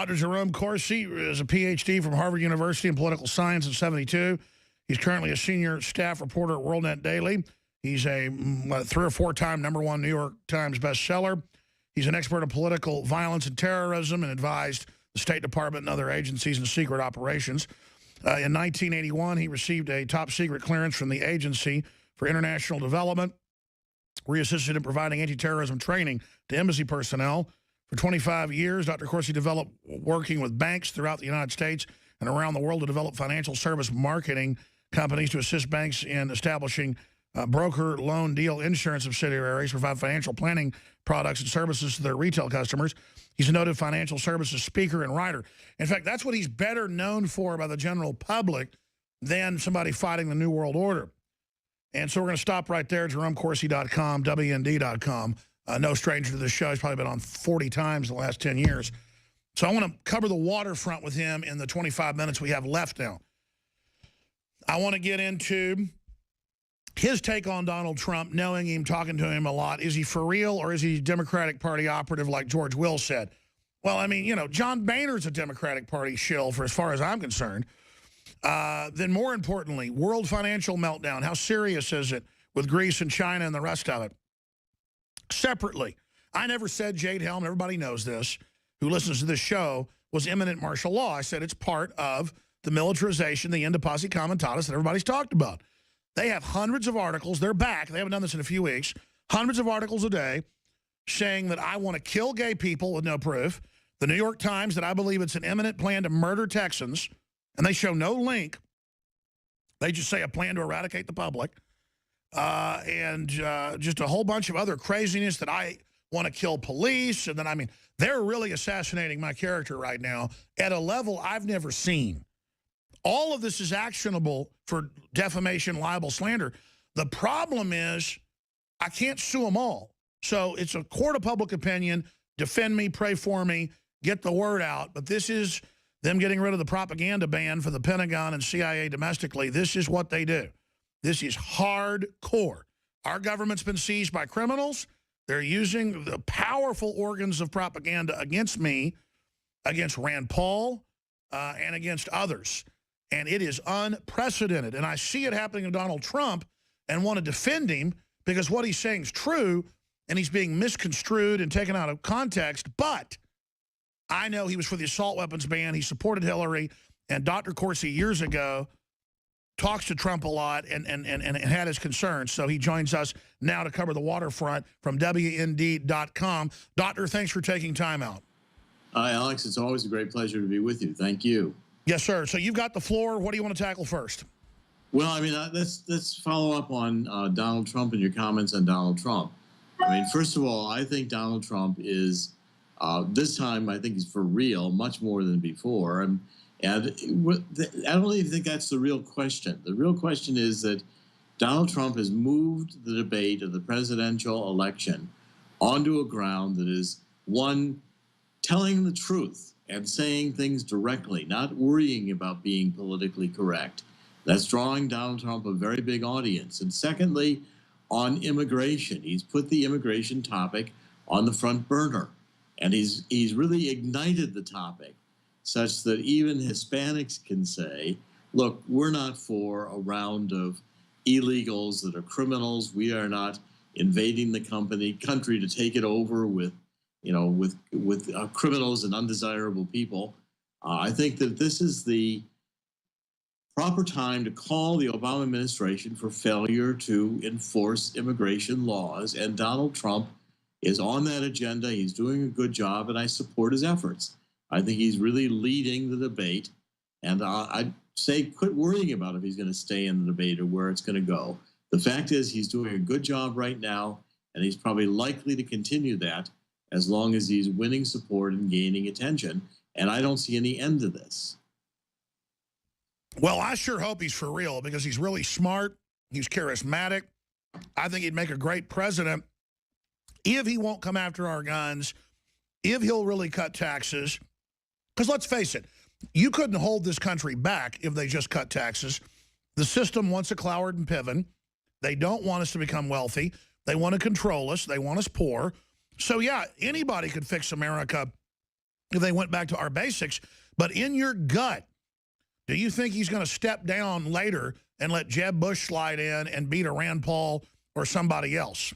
Dr. Jerome Corsi is a PhD from Harvard University in political science in '72. He's currently a senior staff reporter at WorldNet Daily. He's a 3 or 4 time #1 New York Times bestseller. He's an expert on political violence and terrorism and advised the State Department and other agencies in secret operations. In 1981, he received a top-secret clearance from the Agency for International Development, where he assisted in providing anti-terrorism training to embassy personnel. For 25 years, Dr. Corsi developed working with banks throughout the United States and around the world to develop financial service marketing companies to assist banks in establishing broker, loan, deal, insurance subsidiaries, provide financial planning products and services to their retail customers. He's a noted financial services speaker and writer. In fact, that's what he's better known for by the general public than somebody fighting the New World Order. And so we're going to stop right there, JeromeCorsi.com, WND.com. No stranger to this show. He's probably been on 40 times in the last 10 years. So I want to cover the waterfront with him in the 25 minutes we have left now. I want to get into his take on Donald Trump, knowing him, talking to him a lot. Is he for real, or is he Democratic Party operative like George Will said? Well, I mean, you know, John Boehner's a Democratic Party shill for as far as I'm concerned. Then more importantly, world financial meltdown. How serious is it with Greece and China and the rest of it? Separately, I never said Jade Helm, everybody knows this, who listens to this show, was imminent martial law. I said it's part of the militarization, the end of posse comitatus that everybody's talked about. They have hundreds of articles. They're back. They haven't done this in a few weeks. Hundreds of articles a day saying that I want to kill gay people with no proof. The New York Times that I believe it's an imminent plan to murder Texans, and they show no link. They just say a plan to eradicate the public. And just a whole bunch of other craziness that I want to kill police. And then, I mean, they're really assassinating my character right now at a level I've never seen. All of this is actionable for defamation, libel, slander. The problem is I can't sue them all. So it's a court of public opinion. Defend me, pray for me, get the word out. But this is them getting rid of the propaganda ban for the Pentagon and CIA domestically. This is what they do. This is hardcore. Our government's been seized by criminals. They're using the powerful organs of propaganda against me, against Rand Paul, and against others. And it is unprecedented. And I see it happening to Donald Trump and want to defend him because what he's saying is true, and he's being misconstrued and taken out of context. But I know he was for the assault weapons ban. He supported Hillary. And Dr. Corsi years ago talks to Trump a lot and had his concerns. So he joins us now to cover the waterfront from WND.com. Doctor, thanks for taking time out. Hi, Alex. It's always a great pleasure to be with you. Thank you. Yes, sir. So you've got the floor. What do you want to tackle first? Well, I mean, let's follow up on Donald Trump and your comments on Donald Trump. I mean, first of all, I think Donald Trump is, this time, I think he's for real, much more than before. And I don't even think that's the real question. The real question is that Donald Trump has moved the debate of the presidential election onto a ground that is, one, telling the truth and saying things directly, not worrying about being politically correct. That's drawing Donald Trump a very big audience. And secondly, on immigration, he's put the immigration topic on the front burner. And he's really ignited the topic such that even Hispanics can say, look, we're not for a round of illegals that are criminals. We are not invading the country to take it over with criminals and undesirable people. I think that this is the proper time to call the Obama administration for failure to enforce immigration laws. And Donald Trump is on that agenda. He's doing a good job, and I support his efforts. I think he's really leading the debate. And I'd say quit worrying about if he's going to stay in the debate or where it's going to go. The fact is he's doing a good job right now, and he's probably likely to continue that as long as he's winning support and gaining attention. And I don't see any end to this. Well, I sure hope he's for real because he's really smart. He's charismatic. I think he'd make a great president if he won't come after our guns, if he'll really cut taxes. Because let's face it, you couldn't hold this country back if they just cut taxes. The system wants a Cloward and Piven. They don't want us to become wealthy. They want to control us. They want us poor. So, yeah, anybody could fix America if they went back to our basics. But in your gut, do you think he's going to step down later and let Jeb Bush slide in and beat a Rand Paul or somebody else?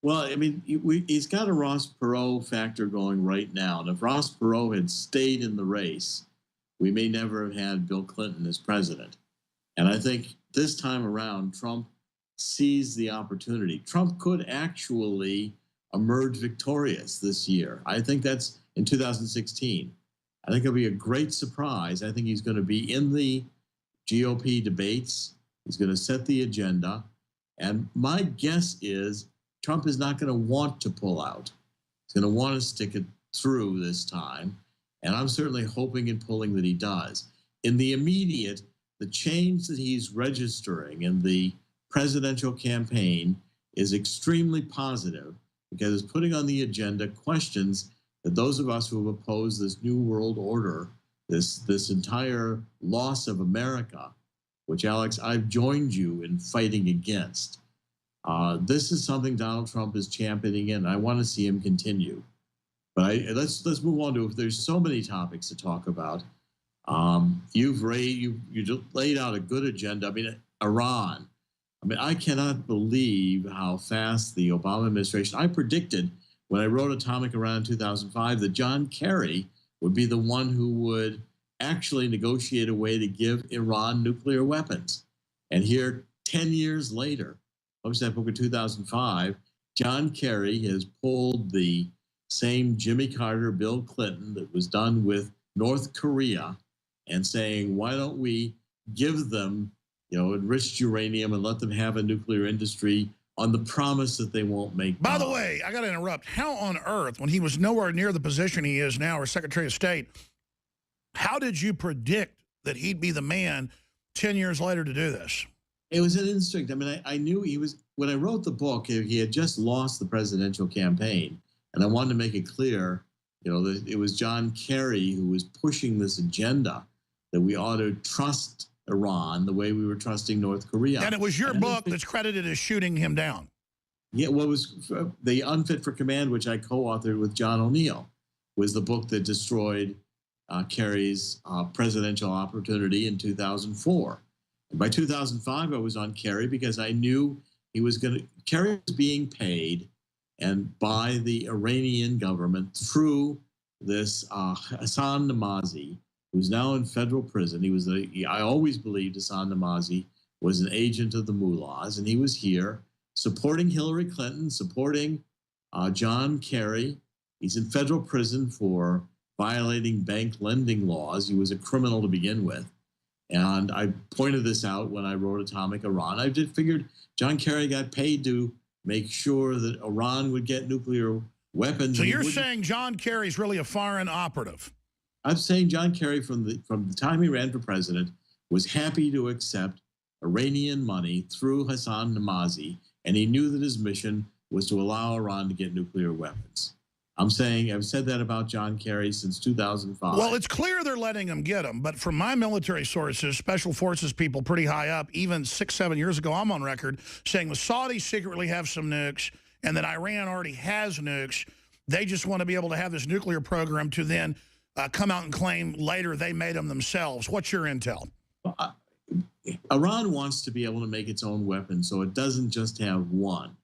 Well, I mean, he's got a Ross Perot factor going right now. And if Ross Perot had stayed in the race, we may never have had Bill Clinton as president. And I think this time around, Trump seized the opportunity. Trump could actually emerge victorious this year. I think that's in 2016. I think it'll be a great surprise. I think he's going to be in the GOP debates. He's going to set the agenda. And my guess is Trump is not going to want to pull out. He's going to want to stick it through this time. And I'm certainly hoping and pulling that he does. In the immediate, the change that he's registering in the presidential campaign is extremely positive because it's putting on the agenda questions that those of us who have opposed this new world order, this entire loss of America, which, Alex, I've joined you in fighting against. This is something Donald Trump is championing, and I want to see him continue. But let's move on to, there's so many topics to talk about. You laid out a good agenda. I mean, Iran. I mean, I cannot believe how fast the Obama administration, I predicted when I wrote Atomic Iran in 2005 that John Kerry would be the one who would actually negotiate a way to give Iran nuclear weapons. And here, 10 years later, published that book in 2005, John Kerry has pulled the same Jimmy Carter, Bill Clinton that was done with North Korea and saying, why don't we give them, enriched uranium and let them have a nuclear industry on the promise that they won't make. By the way, I got to interrupt. How on earth, when he was nowhere near the position he is now, or Secretary of State, how did you predict that he'd be the man 10 years later to do this? It was an instinct. I mean, I knew he was, when I wrote the book, he had just lost the presidential campaign. And I wanted to make it clear, that it was John Kerry who was pushing this agenda that we ought to trust Iran the way we were trusting North Korea. And it was your book that's credited as shooting him down. Yeah, what was the Unfit for Command, which I co-authored with John O'Neill, was the book that destroyed Kerry's presidential opportunity in 2004. And by 2005, I was on Kerry because I knew Kerry was being paid and by the Iranian government through this Hassan Namazi, who's now in federal prison. I always believed Hassan Namazi was an agent of the mullahs, and he was here supporting Hillary Clinton, supporting John Kerry. He's in federal prison for violating bank lending laws. He was a criminal to begin with. And I pointed this out when I wrote Atomic Iran. I just figured John Kerry got paid to make sure that Iran would get nuclear weapons. So you're saying John Kerry's really a foreign operative? I'm saying John Kerry, from the time he ran for president, was happy to accept Iranian money through Hassan Namazi, and he knew that his mission was to allow Iran to get nuclear weapons. I'm saying, I've said that about John Kerry since 2005. Well, it's clear they're letting him get them, but from my military sources, special forces people pretty high up, even 6-7 years ago, I'm on record saying the Saudis secretly have some nukes and that Iran already has nukes. They just want to be able to have this nuclear program to then come out and claim later they made them themselves. What's your intel? Iran wants to be able to make its own weapons, so it doesn't just have one.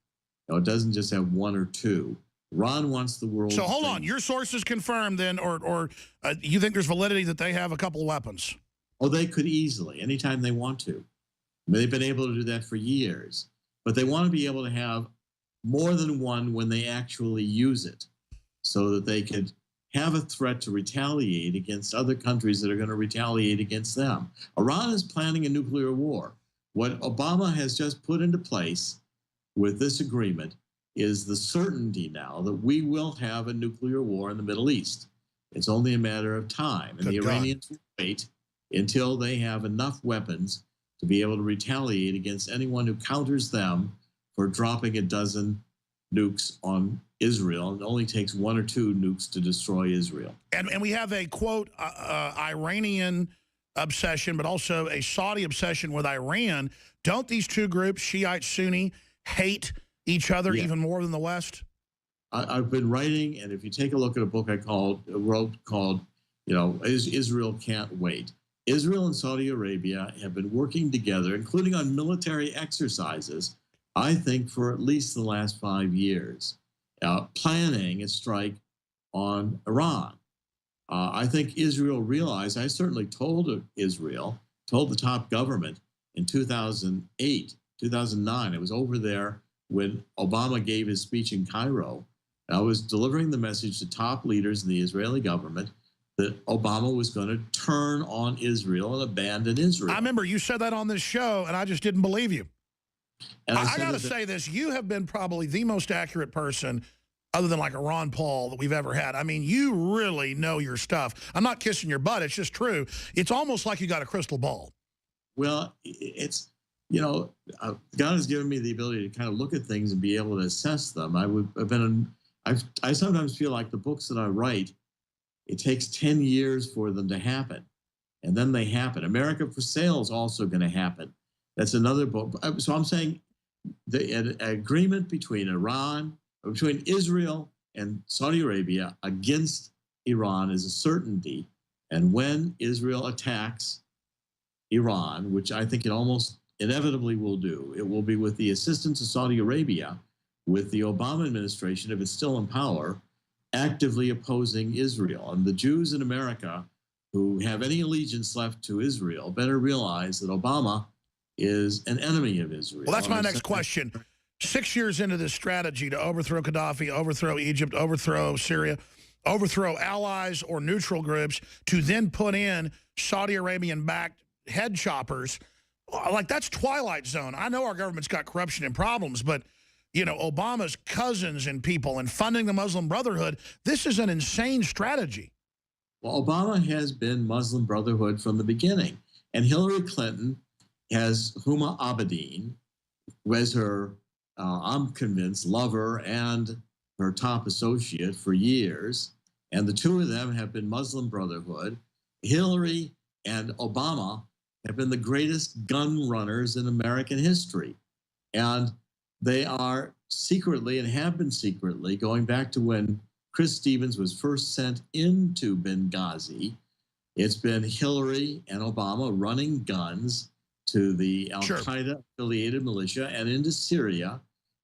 It doesn't just have one or two. Iran wants the world. So hold on, your sources confirmed then, or you think there's validity that they have a couple of weapons? Oh, they could easily, anytime they want to. I mean, they've been able to do that for years. But they want to be able to have more than one when they actually use it, so that they could have a threat to retaliate against other countries that are going to retaliate against them. Iran is planning a nuclear war. What Obama has just put into place with this agreement is the certainty now that we will have a nuclear war in the Middle East. It's only a matter of time. And the Iranians will wait until they have enough weapons to be able to retaliate against anyone who counters them for dropping a dozen nukes on Israel. It only takes 1 or 2 nukes to destroy Israel. And we have a, quote, Iranian obsession, but also a Saudi obsession with Iran. Don't these two groups, Shiite, Sunni, hate each other even more than the West? I've been writing, and if you take a look at a book I wrote called, Israel Can't Wait. Israel and Saudi Arabia have been working together, including on military exercises, I think for at least the last 5 years, planning a strike on Iran. I think Israel realized, I certainly told Israel, told the top government in 2008, 2009, I was over there when Obama gave his speech in Cairo. I was delivering the message to top leaders in the Israeli government that Obama was going to turn on Israel and abandon Israel. I remember you said that on this show, and I just didn't believe you. And I got to say this, you have been probably the most accurate person, other than like a Ron Paul, that we've ever had. I mean, you really know your stuff. I'm not kissing your butt. It's just true. It's almost like you got a crystal ball. Well, it's, God has given me the ability to kind of look at things and be able to assess them. I sometimes feel like the books that I write, it takes 10 years for them to happen, and then they happen. America for Sale is also going to happen. That's another book. So I'm saying the agreement between Israel and Saudi Arabia against Iran is a certainty. And when Israel attacks Iran, which I think it almost inevitably will do, it will be with the assistance of Saudi Arabia, with the Obama administration, if it's still in power, actively opposing Israel. And the Jews in America who have any allegiance left to Israel better realize that Obama is an enemy of Israel. Well, that's my next question. 6 years into this strategy to overthrow Gaddafi, overthrow Egypt, overthrow Syria, overthrow allies or neutral groups, to then put in Saudi Arabian-backed head choppers, like that's Twilight Zone. I know our government's got corruption and problems, but Obama's cousins and people and funding the Muslim Brotherhood, this is an insane strategy. Well, Obama has been Muslim Brotherhood from the beginning. And Hillary Clinton has Huma Abedin, who is her, I'm convinced, lover and her top associate for years. And the two of them have been Muslim Brotherhood. Hillary and Obama have been the greatest gun runners in American history. And they are secretly, and have been secretly, going back to when Chris Stevens was first sent into Benghazi. It's been Hillary and Obama running guns to the al-Qaeda affiliated militia and into Syria,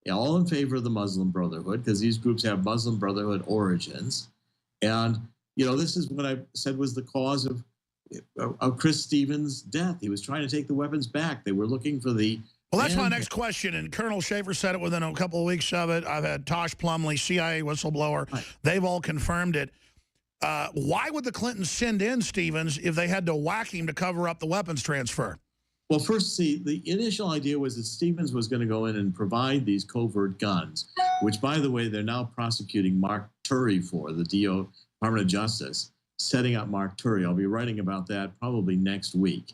all in favor of the Muslim Brotherhood, because these groups have Muslim Brotherhood origins. And, this is what I said was the cause of Chris Stevens' death. He was trying to take the weapons back. They were looking for the... Well, that's my next question, and Colonel Schaefer said it within a couple of weeks of it. I've had Tosh Plumlee, CIA whistleblower. Right. They've all confirmed it. Why would the Clintons send in Stevens if they had to whack him to cover up the weapons transfer? Well, first, see, the initial idea was that Stevens was going to go in and provide these covert guns, which, by the way, they're now prosecuting Mark Turry for, the Department of Justice, setting up Mark Turry. I'll be writing about that probably next week.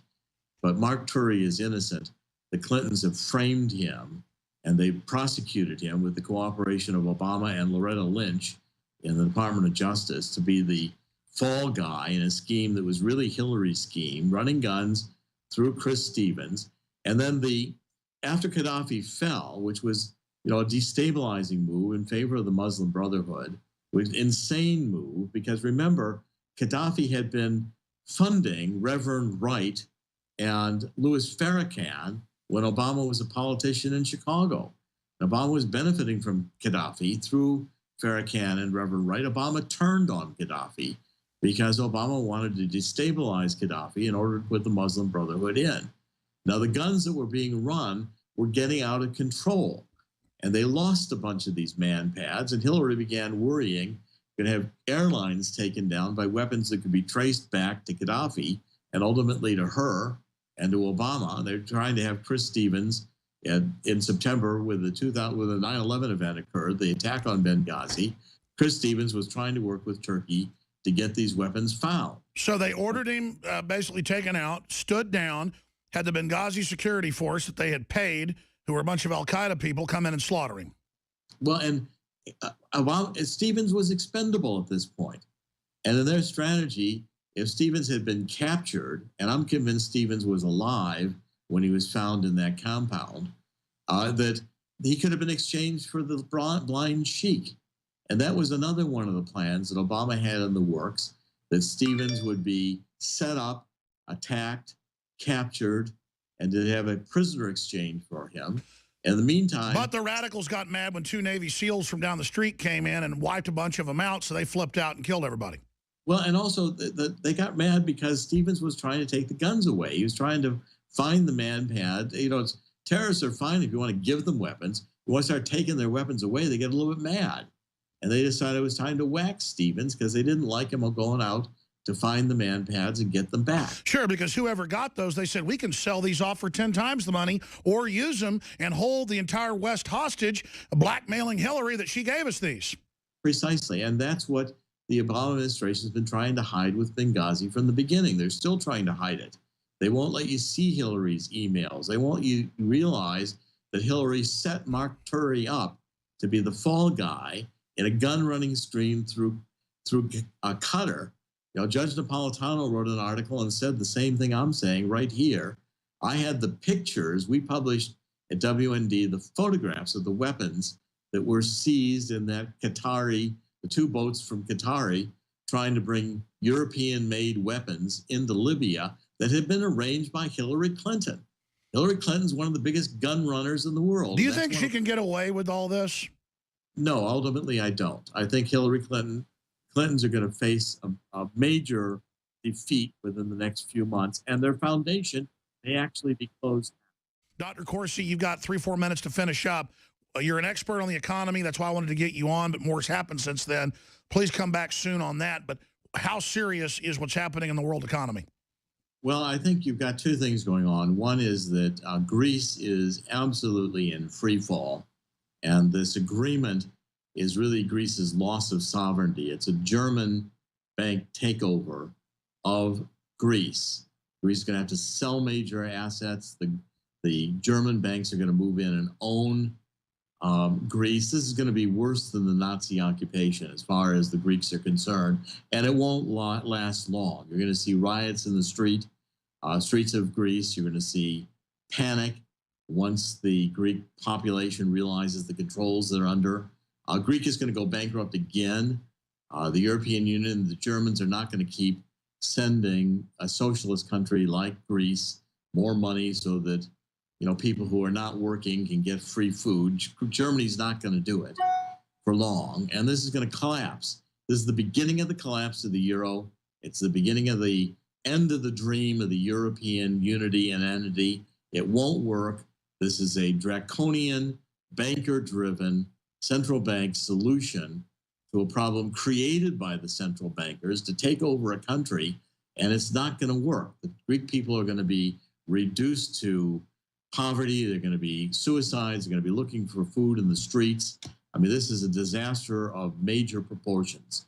But Mark Turry is innocent. The Clintons have framed him, and they prosecuted him with the cooperation of Obama and Loretta Lynch in the Department of Justice to be the fall guy in a scheme that was really Hillary's scheme, running guns through Chris Stevens. And then after Gaddafi fell, which was a destabilizing move in favor of the Muslim Brotherhood, was an insane move, because remember, Gaddafi had been funding Reverend Wright and Louis Farrakhan when Obama was a politician in Chicago. Obama was benefiting from Gaddafi through Farrakhan and Reverend Wright. Obama turned on Gaddafi because Obama wanted to destabilize Gaddafi in order to put the Muslim Brotherhood in. Now, the guns that were being run were getting out of control, and they lost a bunch of these man-pads, and Hillary began worrying going to have airlines taken down by weapons that could be traced back to Gaddafi and ultimately to her and to Obama. They're trying to have Chris Stevens in September when the 9/11 event occurred, the attack on Benghazi. Chris Stevens was trying to work with Turkey to get these weapons found. So they ordered him basically taken out, stood down, had the Benghazi security force that they had paid, who were a bunch of al-Qaeda people, come in and slaughter him. Well, and Stevens was expendable at this point. And in their strategy, if Stevens had been captured, and I'm convinced Stevens was alive when he was found in that compound, that he could have been exchanged for the blind sheik. And that was another one of the plans that Obama had in the works, that Stevens would be set up, attacked, captured, and to have a prisoner exchange for him. In the meantime... But the radicals got mad when 2 Navy SEALs from down the street came in and wiped a bunch of them out, so they flipped out and killed everybody. Well, and also they got mad because Stevens was trying to take the guns away. He was trying to find the man-pad. You know, terrorists are fine if you want to give them weapons. You want to start taking their weapons away, they get a little bit mad. And they decided it was time to whack Stevens because they didn't like him going out to find the man-pads and get them back. Sure, because whoever got those, they said, we can sell these off for 10 times the money or use them and hold the entire West hostage, blackmailing Hillary that she gave us these. Precisely, and that's what the Obama administration has been trying to hide with Benghazi from the beginning. They're still trying to hide it. They won't let you see Hillary's emails. They won't you realize that Hillary set Mark Turry up to be the fall guy in a gun-running stream through Qatar. You know, Judge Napolitano wrote an article and said the same thing I'm saying right here. I had the pictures, we published at WND, the photographs of the weapons that were seized in that Qatari, the 2 boats from Qatari, trying to bring European-made weapons into Libya that had been arranged by Hillary Clinton. Hillary Clinton's one of the biggest gun runners in the world. Do you think she can get away with all this? No, ultimately I don't. I think Clintons are going to face a major defeat within the next few months, and their foundation may actually be closed. Dr. Corsi, you've got 3-4 minutes to finish up. You're an expert on the economy. That's why I wanted to get you on, but more's happened since then. Please come back soon on that. But how serious is what's happening in the world economy? Well, I think you've got 2 things going on. One is that Greece is absolutely in free fall, and this agreement is really Greece's loss of sovereignty. It's a German bank takeover of Greece. Greece is going to have to sell major assets. The German banks are going to move in and own Greece. This is going to be worse than the Nazi occupation as far as the Greeks are concerned, and it won't last long. You're going to see riots in the streets of Greece. You're going to see panic once the Greek population realizes the controls they're under. Greece is going to go bankrupt again. The European Union and the Germans are not going to keep sending a socialist country like Greece more money so that, you know, people who are not working can get free food. Germany's not going to do it for long, and this is going to collapse. This is the beginning of the collapse of the euro. It's the beginning of the end of the dream of the European unity and entity. It won't work. This is a draconian, banker-driven central bank solution to a problem created by the central bankers to take over a country, and it's not going to work. The Greek people are going to be reduced to poverty. They're going to be suicides. They're going to be looking for food in the streets. I mean, this is a disaster of major proportions.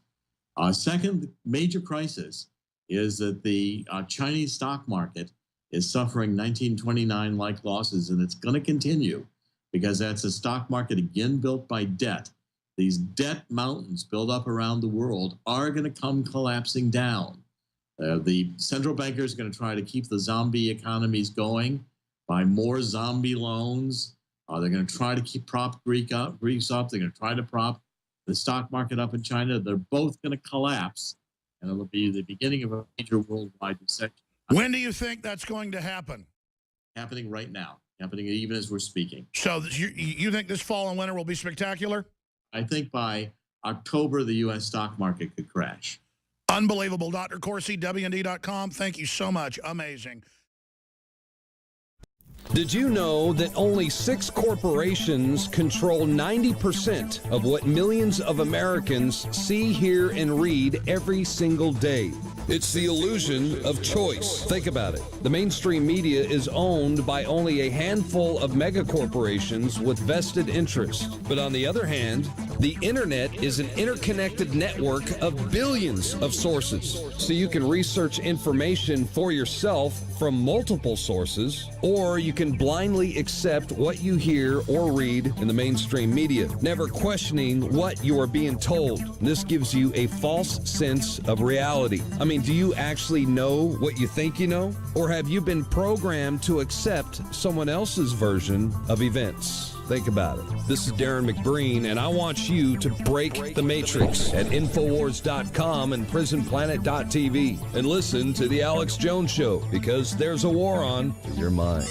Second major crisis is that the Chinese stock market is suffering 1929-like losses, and it's going to continue because that's a stock market again built by debt. These debt mountains built up around the world are going to come collapsing down. The central bankers are going to try to keep the zombie economies going by more zombie loans. They're going to try to prop Greece up. They're going to try to prop the stock market up in China. They're both going to collapse, and it'll be the beginning of a major worldwide recession. When do you think that's going to happen? Happening right now. Happening even as we're speaking. So you think this fall and winter will be spectacular? I think by October, the U.S. stock market could crash. Unbelievable. Dr. Corsi, WND.com. Thank you so much. Amazing. Did you know that only 6 corporations control 90% of what millions of Americans see, hear, and read every single day? It's the illusion of choice. Think about it. The mainstream media is owned by only a handful of megacorporations with vested interests. But on the other hand, the internet is an interconnected network of billions of sources. So you can research information for yourself from multiple sources, or you can blindly accept what you hear or read in the mainstream media, never questioning what you are being told. This gives you a false sense of reality. I mean, do you actually know what you think you know? Or have you been programmed to accept someone else's version of events? Think about it. This is Darren McBreen, and I want you to break the matrix at Infowars.com and PrisonPlanet.tv and listen to The Alex Jones Show, because there's a war on with your mind.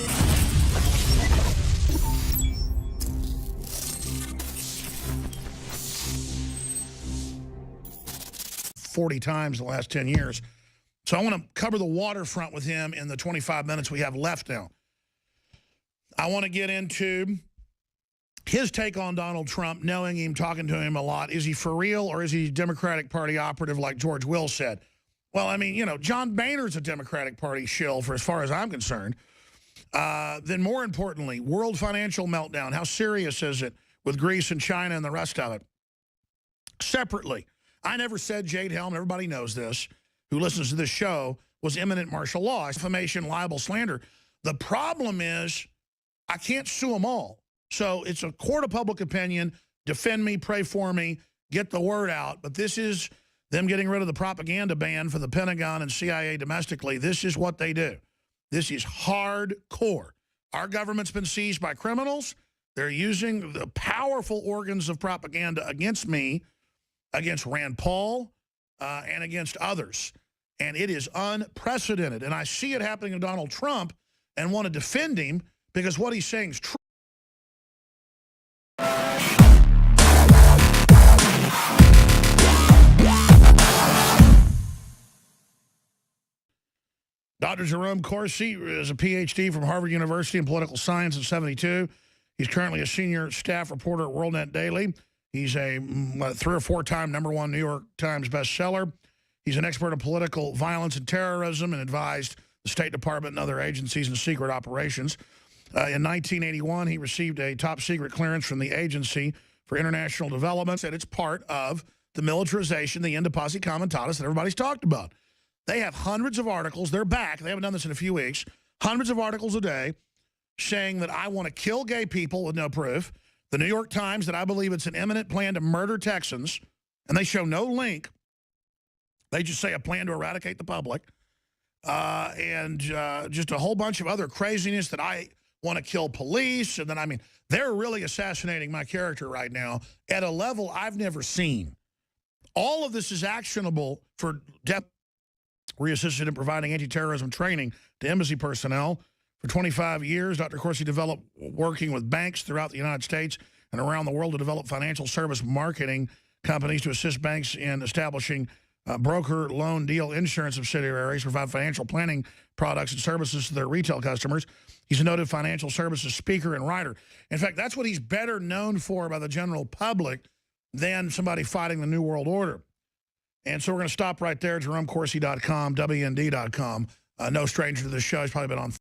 40 times in the last 10 years. So I want to cover the waterfront with him in the 25 minutes we have left now. I want to get into his take on Donald Trump, knowing him, talking to him a lot. Is he for real, or is he Democratic Party operative like George Will said? Well, I mean, you know, John Boehner's a Democratic Party shill for as far as I'm concerned. Then more importantly, world financial meltdown. How serious is it with Greece and China and the rest of it? Separately, I never said Jade Helm, everybody knows this, who listens to this show, was imminent martial law, defamation, libel, slander. The problem is I can't sue them all. So it's a court of public opinion. Defend me, pray for me, get the word out. But this is them getting rid of the propaganda ban for the Pentagon and CIA domestically. This is what they do. This is hardcore. Our government's been seized by criminals. They're using the powerful organs of propaganda against me, against Rand Paul, and against others. And it is unprecedented. And I see it happening to Donald Trump and want to defend him because what he's saying is true. Dr. Jerome Corsi is a PhD from Harvard University in political science in '72. He's currently a senior staff reporter at WorldNet Daily. He's a 3 or 4 time #1 New York Times bestseller. He's an expert on political violence and terrorism and advised the State Department and other agencies in secret operations. In 1981, he received a top-secret clearance from the Agency for International Development. Said it's part of the militarization, the end of posse comitatus that everybody's talked about. They have hundreds of articles. They're back. They haven't done this in a few weeks. Hundreds of articles a day saying that I want to kill gay people with no proof. The New York Times, that I believe it's an imminent plan to murder Texans, and they show no link. They just say a plan to eradicate the public. And just a whole bunch of other craziness that I want to kill police. And then, I mean, they're really assassinating my character right now at a level I've never seen. All of this is actionable for depth. We assisted in providing anti-terrorism training to embassy personnel. For 25 years, Dr. Corsi developed working with banks throughout the United States and around the world to develop financial service marketing companies to assist banks in establishing broker, loan, deal, insurance subsidiaries, provide financial planning products and services to their retail customers. He's a noted financial services speaker and writer. In fact, that's what he's better known for by the general public than somebody fighting the New World Order. And so we're going to stop right there, JeromeCorsi.com, WND.com. No stranger to this show. He's probably been on